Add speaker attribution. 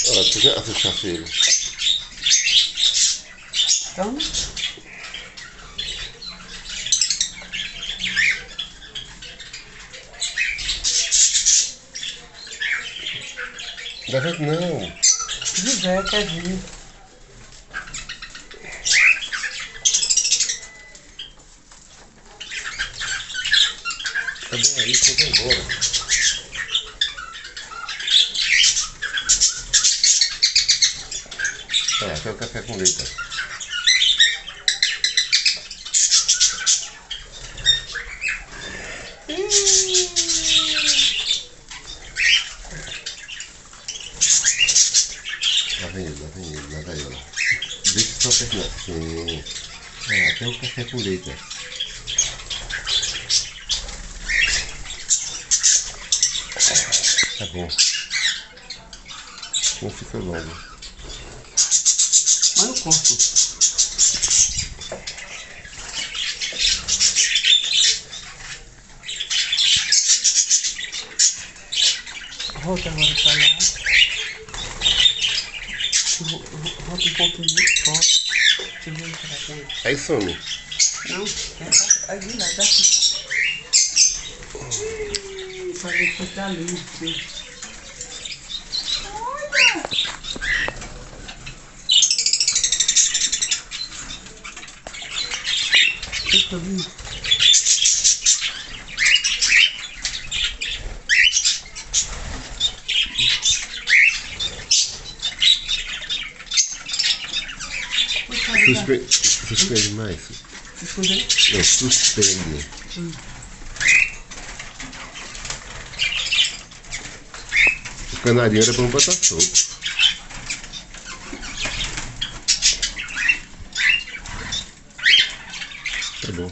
Speaker 1: Olha, tu já assistiu a filha?
Speaker 2: Então,
Speaker 1: Davi não.
Speaker 2: José quer vir.
Speaker 1: Tá bem aí, foi embora. Quer o café com leite. Lá vem ele, lá vai ela. Deixa só terminar. Sim. Quer o café com leite. Tá bom. Não fica longo.
Speaker 2: Mas eu corto. Volta agora pra lá. Volta um pouquinho muito forte. Eu vou entrar com ele.
Speaker 1: Aí some.
Speaker 2: Não, aí lá, daqui. Falei que tá limpo. Fica vindo.
Speaker 1: Suspende mais.
Speaker 2: Suspende?
Speaker 1: Não, suspende. O canarinho era bom pra estar solto. Tá bom.